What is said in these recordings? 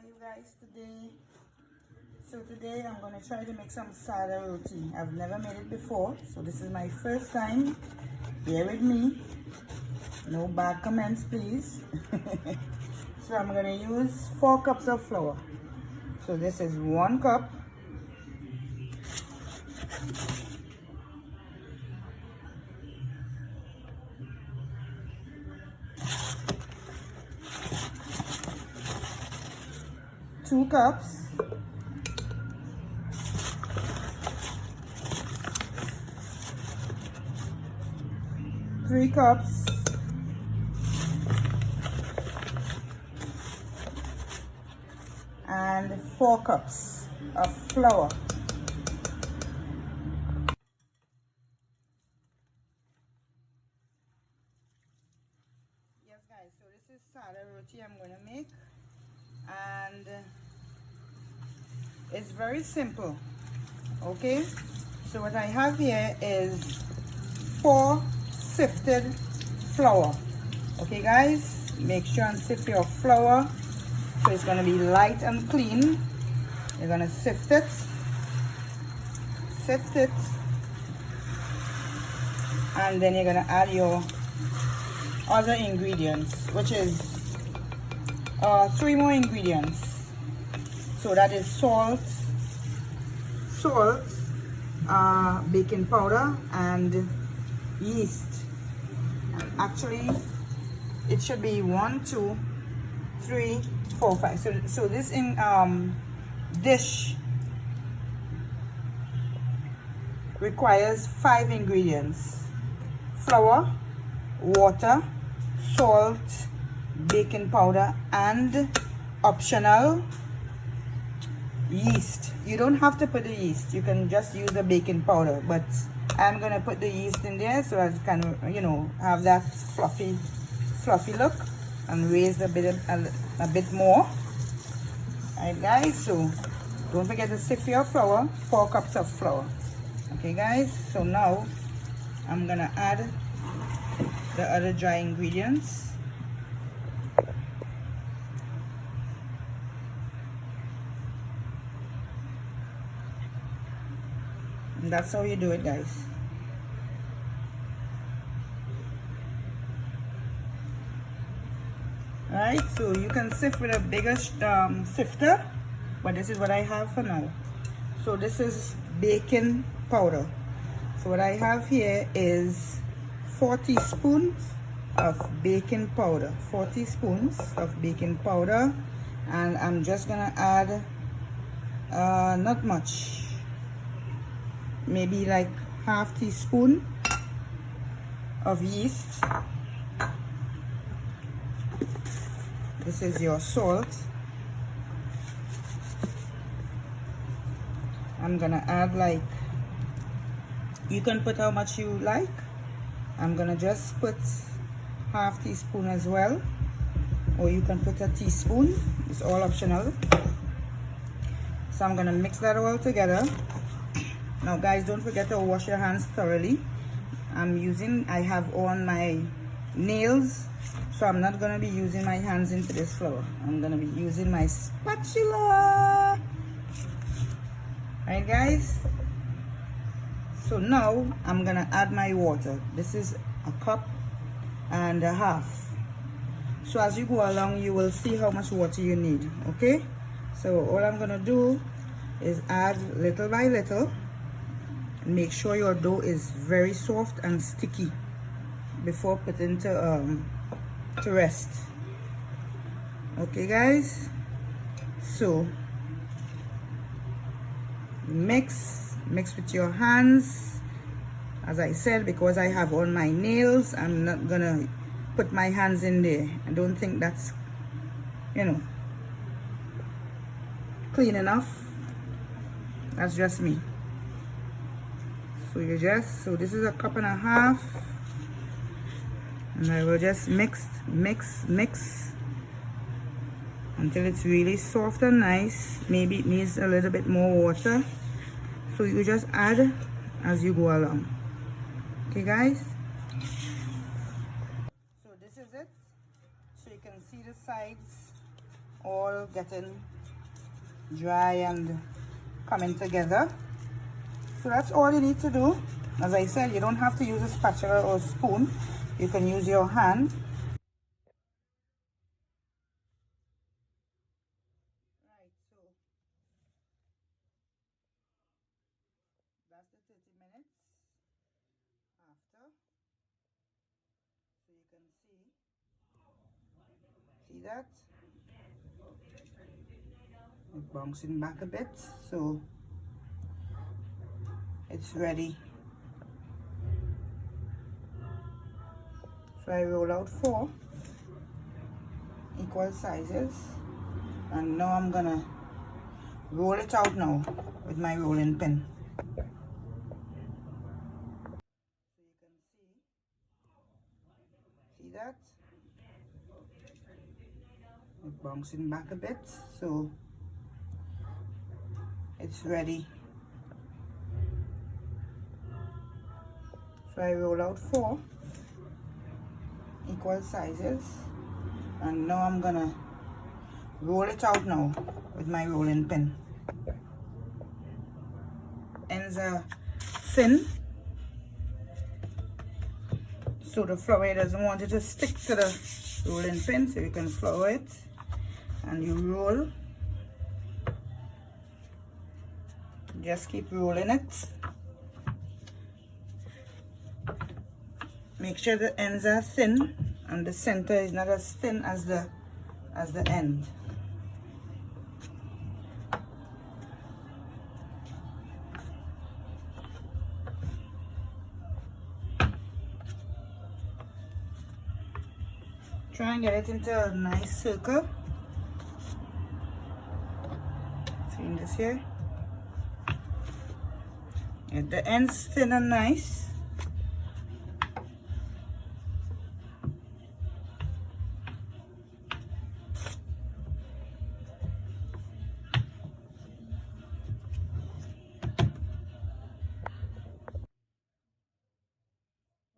you guys today? So today I'm going to try to make some Sada Roti. I've never made it before, so this is my first time. Bear with me. No bad comments, please. So I'm going to use 4 cups of flour. So this is 1 cup. Two cups. 3 cups. And 4 cups of flour. Yes guys, so this is Sada Roti I'm going to make, and it's very simple. Okay, so what I have here is 4 sifted flour. Okay guys, make sure and sift your flour so it's going to be light and clean. You're going to sift it, and then you're going to add your other ingredients, which is 3 more ingredients. So that is salt, baking powder, and yeast. Actually, it should be 1, 2, 3, 4, 5. So this dish requires 5 ingredients: flour, water, salt, baking powder, and optional yeast. You don't have to put the yeast, you can just use the baking powder, but I'm gonna put the yeast in there so I can, you know, have that fluffy look and raise a bit more. Alright guys, so don't forget to sift your flour. 4 cups of flour. Okay guys, so now I'm gonna add the other dry ingredients. And that's how you do it, guys. Alright, so you can sift with a bigger sifter, but this is what I have for now. So this is baking powder. So what I have here is 4 teaspoons of baking powder. 4 teaspoons of baking powder, and I'm just gonna add not much, maybe like half teaspoon of yeast. This is your salt. I'm gonna add, like, you can put how much you like. I'm gonna just put half teaspoon as well, or you can put a teaspoon. It's all optional. So I'm gonna mix that all together. Now guys, don't forget to wash your hands thoroughly. I have on my nails, so I'm not gonna be using my hands into this flour. I'm gonna be using my spatula. Alright guys, so now I'm gonna add my water. This is 1.5 cups. So as you go along, you will see how much water you need. Okay, so all I'm gonna do is add little by little. Make sure your dough is very soft and sticky before putting to rest. Okay guys, so mix with your hands. As I said, because I have on my nails, I'm not gonna put my hands in there. I don't think that's, you know, clean enough. That's just me. So this is 1.5 cups, and I will just mix until it's really soft and nice. Maybe it needs a little bit more water, so you just add as you go along. Okay guys, so this is it. So you can see the sides all getting dry and coming together. So that's all you need to do. As I said, you don't have to use a spatula or spoon. You can use your hand. Right, so that's the 30 minutes after. So you can see that? It's bouncing back a bit, so it's ready. So I roll out 4 equal sizes, and now I'm gonna roll it out now with my rolling pin. So you can see that? It's bouncing back a bit, so it's ready. So I roll out 4 equal sizes, and now I'm gonna roll it out now with my rolling pin. Ends are thin, so the flour doesn't want it to stick to the rolling pin, so you can flour it and you roll. Just keep rolling it. Make sure the ends are thin and the center is not as thin as the end. Try and get it into a nice circle. See this here? Get the ends thin and nice.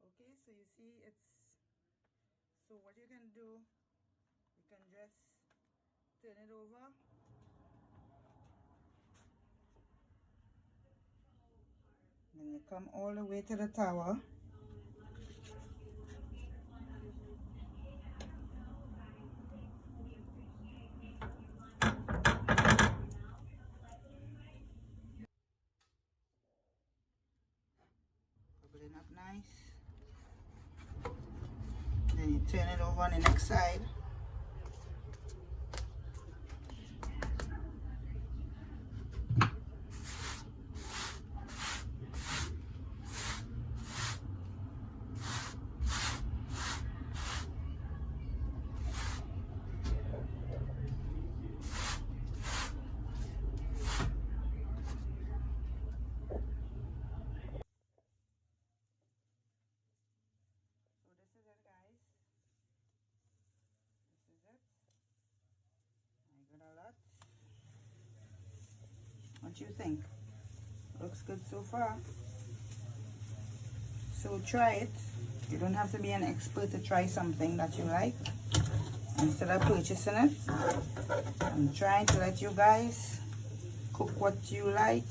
Okay, so you see so what you can do, you can just turn it over. Then you come all the way to the tower. Bubbling up nice. Then you turn it over on the next side. What you think? Looks good so far. So try it. You don't have to be an expert to try something that you like. Instead of purchasing it, I'm trying to let you guys cook what you like,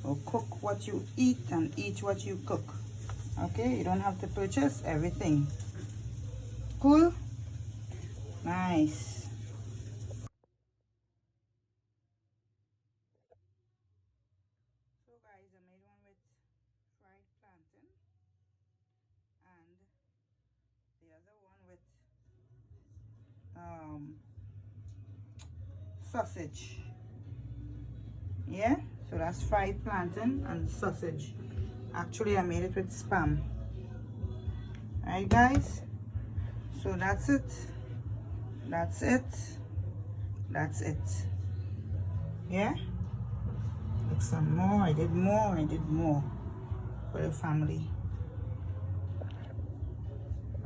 or cook what you eat and eat what you cook. Okay, you don't have to purchase everything. Cool? Nice. So guys, I made one with fried plantain and the other one with sausage. Yeah, so that's fried plantain and sausage. Actually, I made it with spam. Alright guys, so that's it. Yeah, look, some more. I did more for the family.